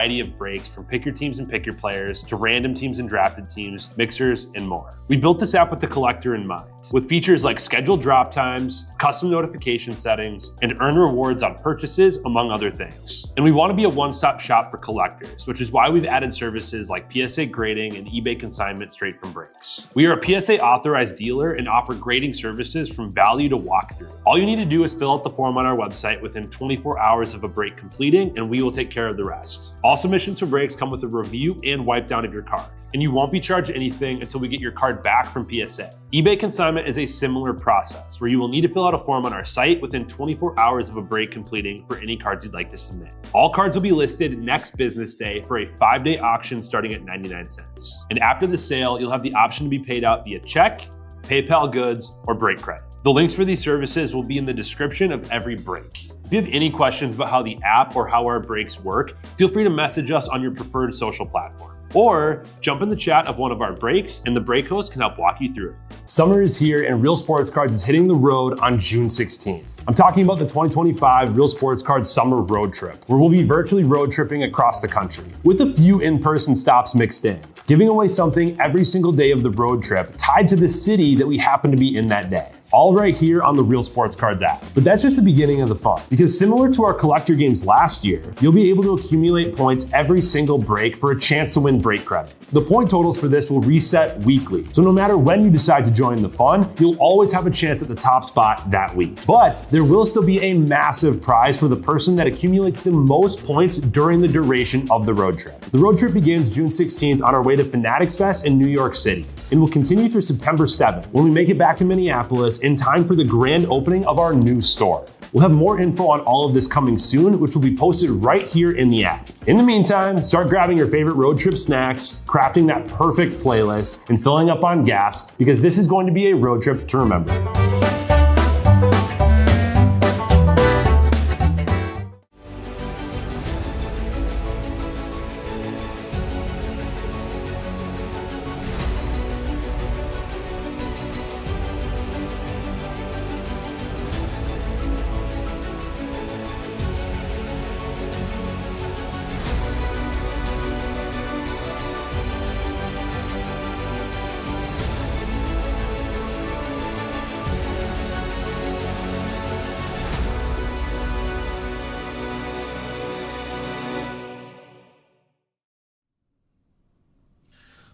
variety of breaks from pick your teams and pick your players to random teams and drafted teams, mixers, and more. We built this app with the collector in mind, with features like scheduled drop times, custom notification settings, and earn rewards on purchases, among other things. And we want to be a one-stop shop for collectors, which is why we've added services like PSA grading and eBay consignment straight from breaks. We are a PSA authorized dealer and offer grading services from value to walkthrough. All you need to do is fill out the form on our website within 24 hours of a break completing, and we will take care of the rest. All submissions for breaks come with a review and wipe down of your card, and you won't be charged anything until we get your card back from PSA. eBay consignment is a similar process where you will need to fill out a form on our site within 24 hours of a break completing for any cards you'd like to submit. All cards will be listed next business day for a 5-day auction starting at 99 cents. And after the sale, you'll have the option to be paid out via check, PayPal goods, or break credit. The links for these services will be in the description of every break. If you have any questions about how the app or how our breaks work, feel free to message us on your preferred social platform. Or jump in the chat of one of our breaks and the break host can help walk you through it. Summer is here and Real Sports Cards is hitting the road on June 16th. I'm talking about the 2025 Real Sports Cards Summer Road Trip, where we'll be virtually road tripping across the country, with a few in-person stops mixed in, giving away something every single day of the road trip tied to the city that we happen to be in that day. All right here on the Real Sports Cards app. But that's just the beginning of the fun, because similar to our collector games last year, you'll be able to accumulate points every single break for a chance to win break credit. The point totals for this will reset weekly, so no matter when you decide to join the fun, you'll always have a chance at the top spot that week. But there will still be a massive prize for the person that accumulates the most points during the duration of the road trip. The road trip begins June 16th on our way to Fanatics Fest in New York City, and will continue through September 7th when we make it back to Minneapolis in time for the grand opening of our new store. We'll have more info on all of this coming soon, which will be posted right here in the app. In the meantime, start grabbing your favorite road trip snacks, crafting that perfect playlist, and filling up on gas, because this is going to be a road trip to remember.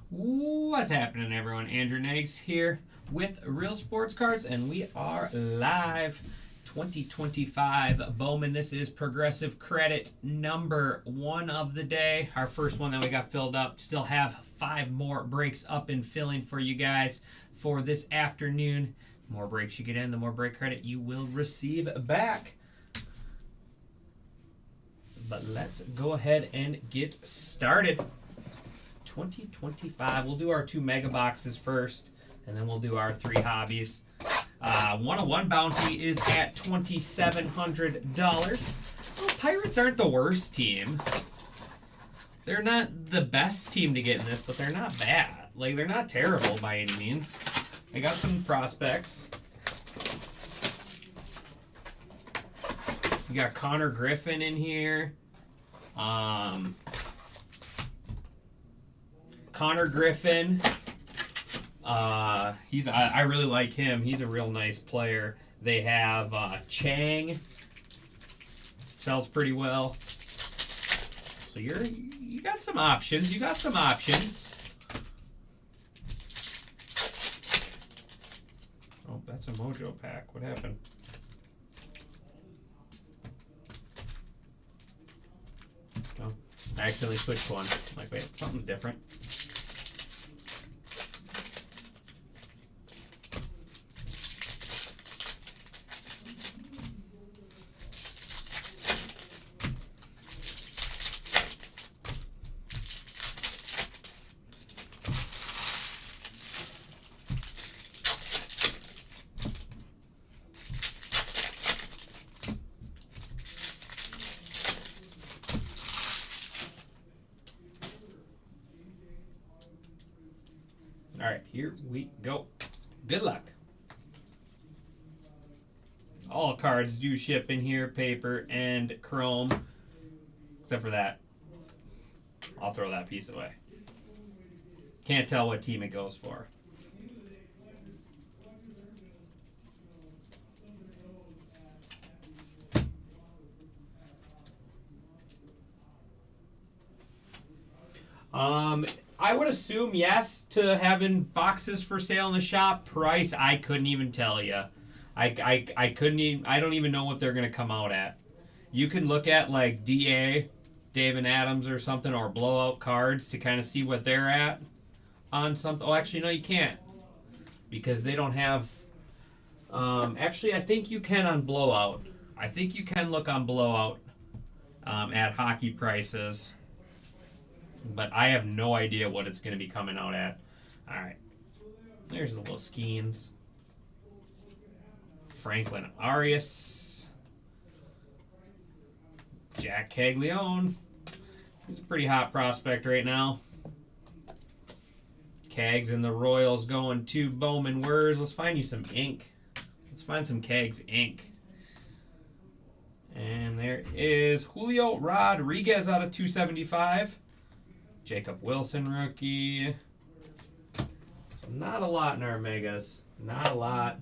What's happening, everyone? Andrew Nags here with Real Sports Cards, and we are live. 2025 Bowman. This is progressive credit number 1 of the day. Our first one that we got filled up. Still have 5 more breaks up and filling for you guys for this afternoon. The more breaks you get in, the more break credit you will receive back. But let's go ahead and get started. 2025. We'll do our 2 mega boxes first, and then we'll do our 3 hobbies. 101 bounty is at $2,700. Well, Pirates aren't the worst team. They're not the best team to get in this, but they're not bad. Like, they're not terrible by any means. I got some prospects. You got Connor Griffin in here. Connor Griffin, I really like him. He's a real nice player. They have Chang, sells pretty well. So you got some options. You got some options. Oh, that's a Mojo pack. What happened? Oh, I accidentally switched one. I'm like, wait, something's different. All right, here we go. Good luck. All cards do ship in here, paper and chrome, except for that. I'll throw that piece away. Can't tell what team it goes for. I would assume yes to having boxes for sale in the shop. Price, I couldn't even tell you. I couldn't even. I don't even know what they're gonna come out at. You can look at like DA, Dave and Adams or something, or blowout cards to kind of see what they're at on something. Oh, actually, no, you can't because they don't have. Actually, I think you can on blowout. I think you can look on blowout at hockey prices. But I have no idea what it's going to be coming out at. All right. There's the little schemes. Franklin Arias. Jack Caglione. He's a pretty hot prospect right now. Cags and the Royals going to Bowman Wurs. Let's find you some ink. Let's find some Cags ink. And there is Julio Rodriguez out of 275. Jacob Wilson rookie. So not a lot in our megas. Not a lot.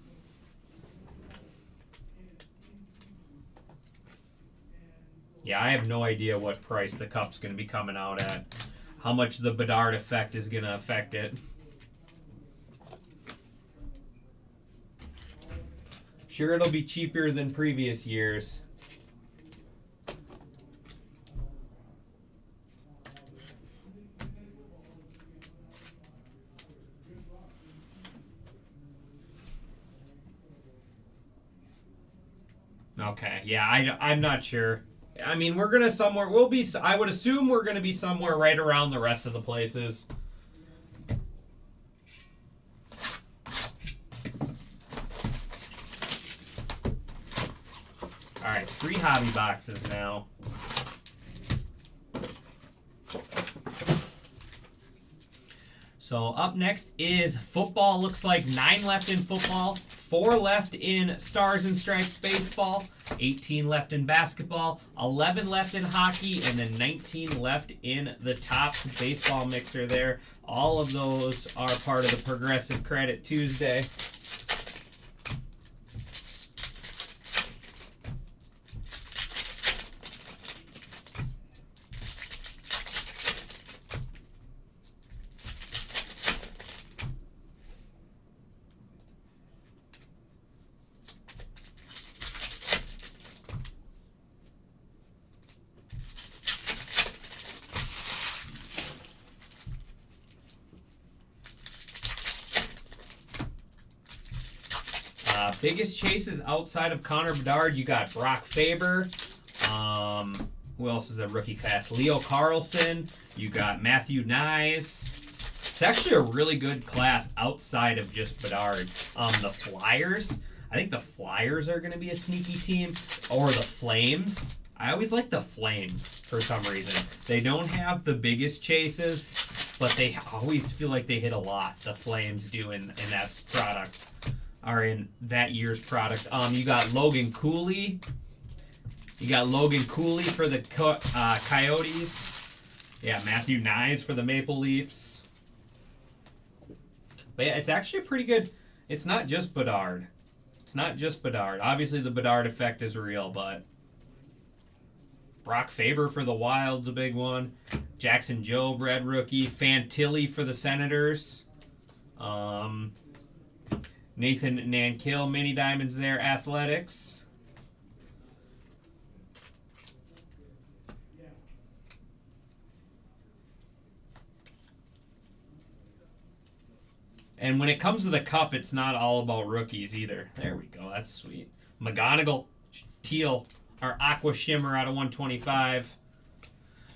Yeah, I have no idea what price the cup's going to be coming out at. How much the Bedard effect is going to affect it. Sure, it'll be cheaper than previous years. Okay, yeah, I'm not sure. I mean, we're gonna somewhere. We'll be. I would assume we're gonna be somewhere right around the rest of the places. All right, 3 hobby boxes now. So up next is football. Looks like 9 left in football, 4 left in Stars and Stripes baseball, 18 left in basketball, 11 left in hockey, and then 19 left in the Topps baseball mixer there. All of those are part of the Progressive Credit Tuesday. Biggest chases outside of Connor Bedard, you got Brock Faber. Who else is a rookie class? Leo Carlson. You got Matthew Nyes. It's actually a really good class outside of just Bedard. The Flyers. I think the Flyers are going to be a sneaky team. Or the Flames. I always like the Flames for some reason. They don't have the biggest chases, but they always feel like they hit a lot. The Flames do in that product. Are in that year's product. You got Logan Cooley. You got Logan Cooley for the Coyotes. Yeah, Matthew Nyes for the Maple Leafs. But yeah, it's actually pretty good. It's not just Bedard. It's not just Bedard. Obviously, the Bedard effect is real, but Brock Faber for the Wild's a big one. Jackson Jobe, red rookie. Fantilli for the Senators. Nathan Nankill, mini diamonds there, Athletics. And when it comes to the cup, it's not all about rookies either. There we go, that's sweet. McGonigal, teal, or aqua shimmer out of 125.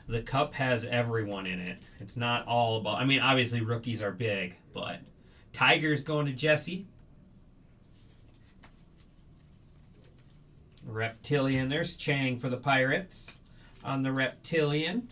The cup has everyone in it. It's not all about, I mean, obviously rookies are big, but Tigers going to Jesse. Reptilian. There's Chang for the Pirates on the Reptilian.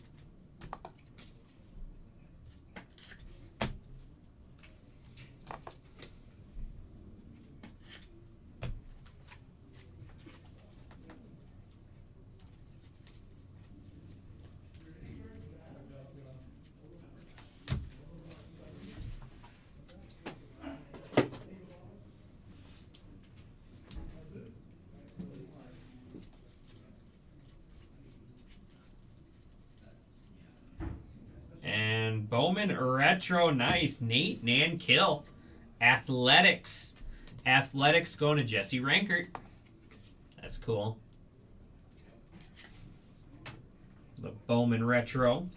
Bowman Retro. Nice. Nate Nankill. Athletics. Athletics going to Jesse Rankert. That's cool. The Bowman Retro.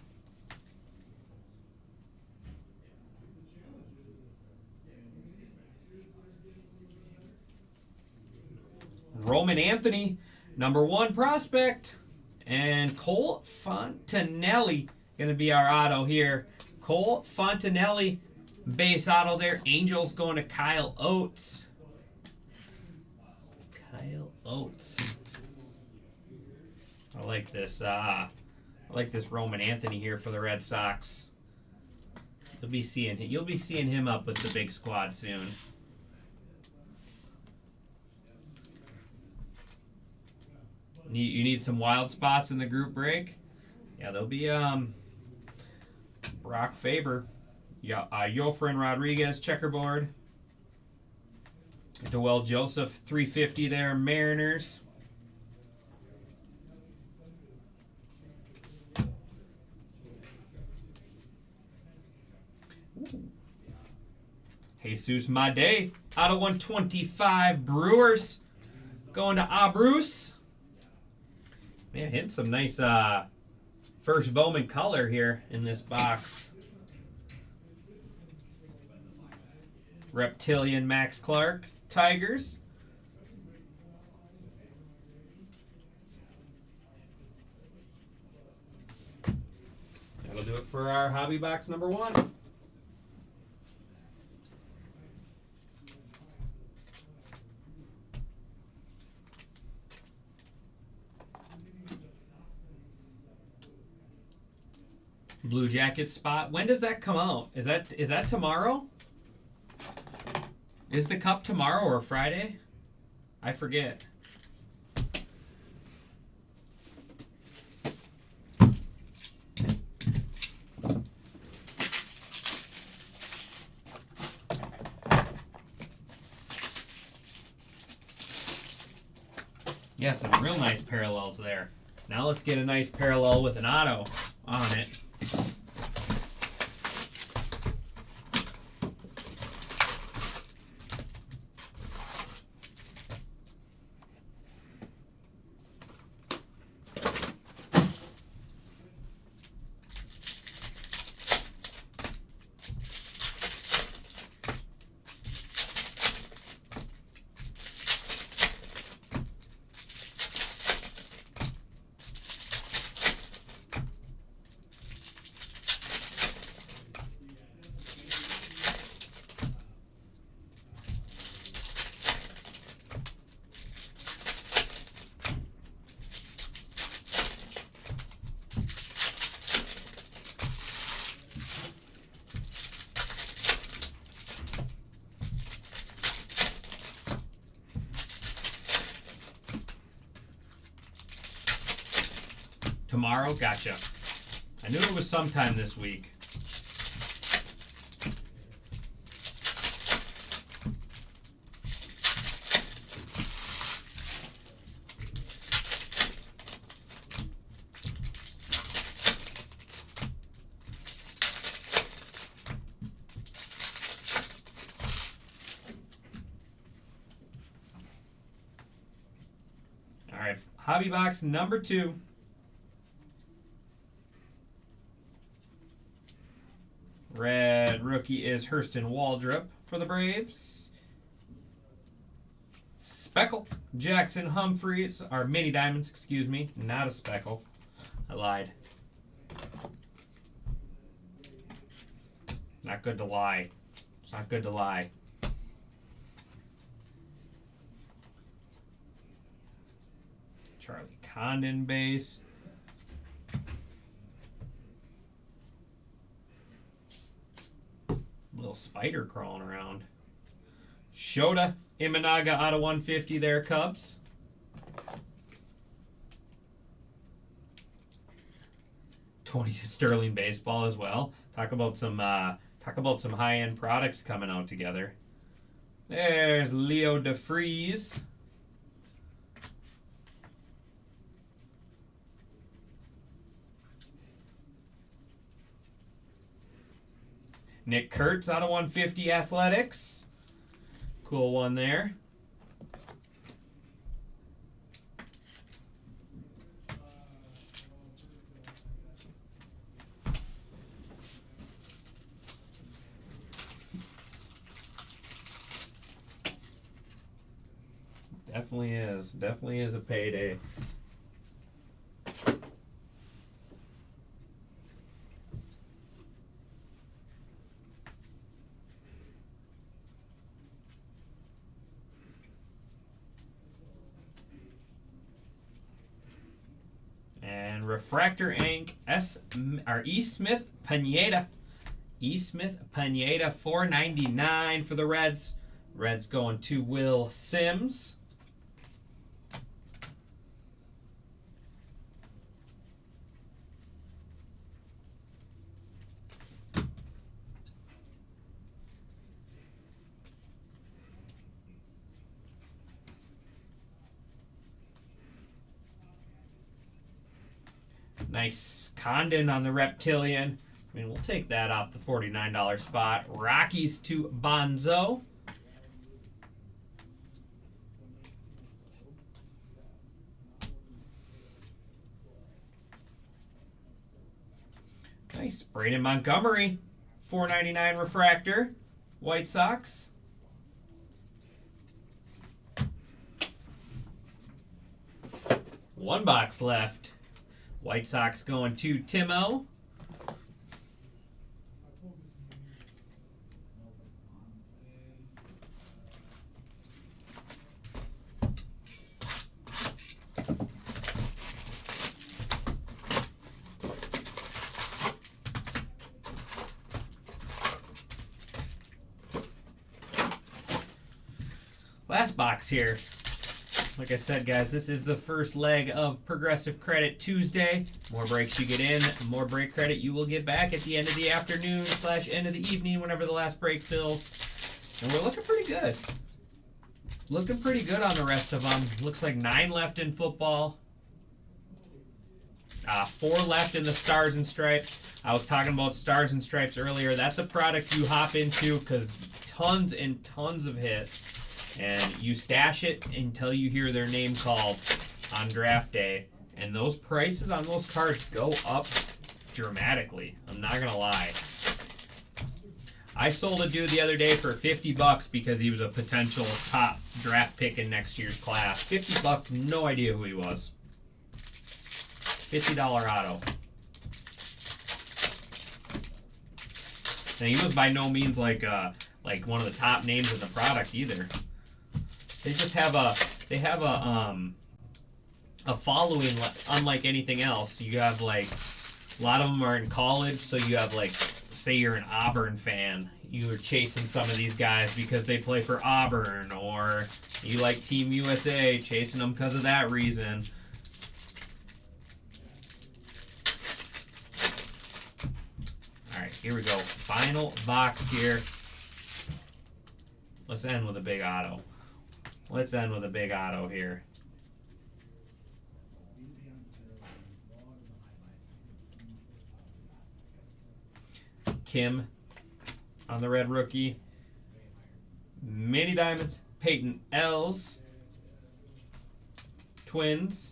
Roman Anthony, #1 prospect. And Cole Fontanelli going to be our auto here. Cole Fontanelli, base auto there. Angels going to Kyle Oates. Kyle Oates. I like this. I like this Roman Anthony here for the Red Sox. You'll be seeing him up with the big squad soon. You need some wild spots in the group break? Yeah, there'll be Brock Faber, Yofrin Rodriguez checkerboard, Dwell Joseph 350 there, Mariners. Jesus Made out of 125 Brewers going to Bruce. Man, hitting some nice first Bowman color here in this box. Reptilian Max Clark, Tigers. That'll do it for our hobby box #1. Blue Jackets spot. When does that come out? Is that tomorrow? Is the cup tomorrow or Friday? I forget. Yeah, some real nice parallels there. Now let's get a nice parallel with an auto on it. Tomorrow? Gotcha. I knew it was sometime this week. All right, hobby box #2. Red rookie is Hurston Waldrop for the Braves. Speckle, Jackson Humphreys, or mini diamonds, excuse me, not a speckle. I lied. Not good to lie. It's not good to lie. Charlie Condon base. Little spider crawling around. Shota Imanaga out of 150 there, Cubs. Tony Sterling baseball as well. Talk about some high-end products coming out together. There's Leo DeFreeze. Nick Kurtz out of 150 Athletics. Cool one there. Definitely is. Definitely is a payday. And Refractor Ink E. Smith Pineda. E. Smith Pineda, $4.99 for the Reds. Reds going to Will Sims. Nice Condon on the Reptilian. I mean, we'll take that off the $49 spot. Rockies to Bonzo. Nice. Braden Montgomery, $4.99 refractor. White Sox. One box left. White Sox going to Timo. Last box here. Like I said, guys, this is the first leg of Progressive Credit Tuesday. More breaks you get in, more break credit you will get back at the end of the afternoon / end of the evening whenever the last break fills. And we're looking pretty good. Looking pretty good on the rest of them. Looks like 9 left in football. 4 left in the Stars and Stripes. I was talking about Stars and Stripes earlier. That's a product you hop into because tons and tons of hits. And you stash it until you hear their name called on draft day. And those prices on those cards go up dramatically. I'm not going to lie. I sold a dude the other day for $50 because he was a potential top draft pick in next year's class. $50, no idea who he was. $50 auto. And he was by no means like one of the top names in the product either. They just have a following unlike anything else. You have like a lot of them are in college, so you have like say you're an Auburn fan, you are chasing some of these guys because they play for Auburn, or you like Team USA, chasing them because of that reason. All right, here we go. Final box here. Let's end with a big auto. Let's end with a big auto here. Kim on the red rookie. Mini Diamonds, Peyton Els. Twins.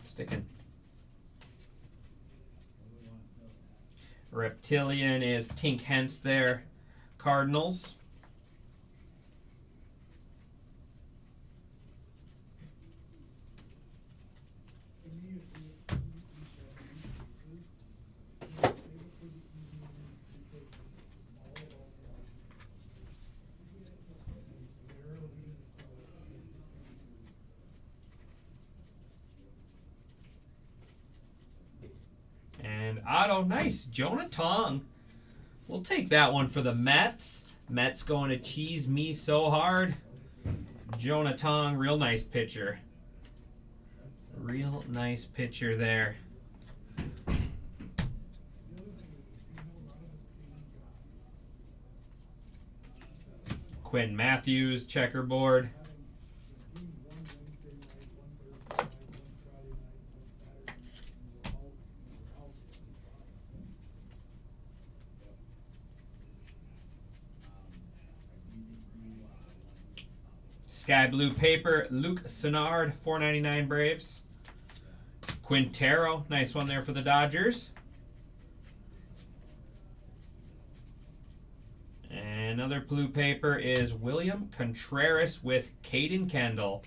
Sticking. Reptilian is Tink Hence there. Cardinals. And auto, nice. Jonah Tong. We'll take that one for the Mets. Mets going to cheese me so hard. Jonah Tong, real nice pitcher. Real nice pitcher there. Quinn Matthews, checkerboard. Sky blue paper, Luke Sennard, $4.99 Braves. Quintero, nice one there for the Dodgers. And another blue paper is William Contreras with Caden Kendall.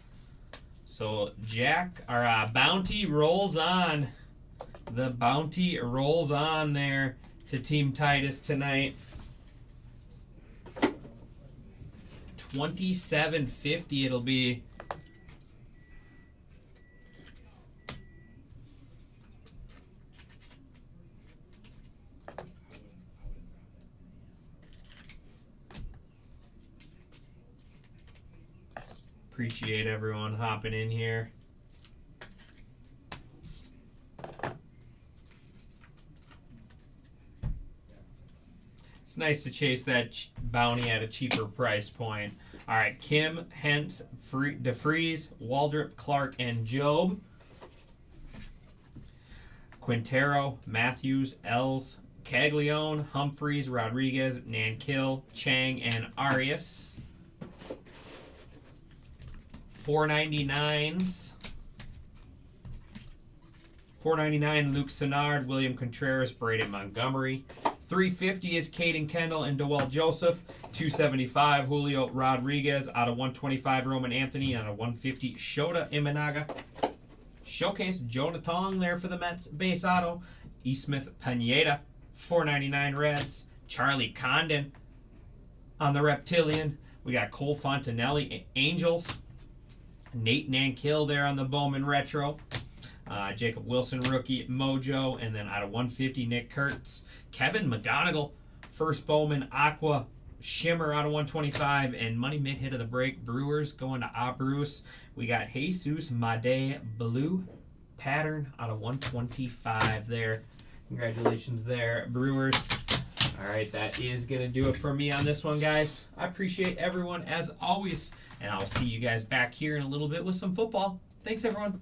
So bounty rolls on. The bounty rolls on there to Team Titus tonight. $27.50 it'll be. Appreciate everyone hopping in here. It's nice to chase that bounty at a cheaper price point. All right, Kim, Hentz, DeFreeze, Waldrop, Clark, and Job. Quintero, Matthews, Els, Caglione, Humphreys, Rodriguez, Nankill, Chang, and Arias. 499s. 499 Luke Sennard, William Contreras, Braden Montgomery. 350 is Caden Kendall and Dowell Joseph. 275 Julio Rodriguez out of 125 Roman Anthony out of 150 Shota Imanaga. Showcase Jonah Tong there for the Mets base auto. E. Smith Pineda, 499 Reds. Charlie Condon on the Reptilian. We got Cole Fontanelli Angels. Nate Nankill there on the Bowman Retro. Jacob Wilson rookie Mojo, and then out of 150 Nick Kurtz. Kevin McGonigal, first Bowman Aqua Shimmer out of 125, and money mid hit of the break Brewers going to Bruce. We got Jesus Made blue pattern out of 125 there. Congratulations there, Brewers. All right, that is going to do it for me on this one, guys. I appreciate everyone as always, and I'll see you guys back here in a little bit with some football. Thanks, everyone.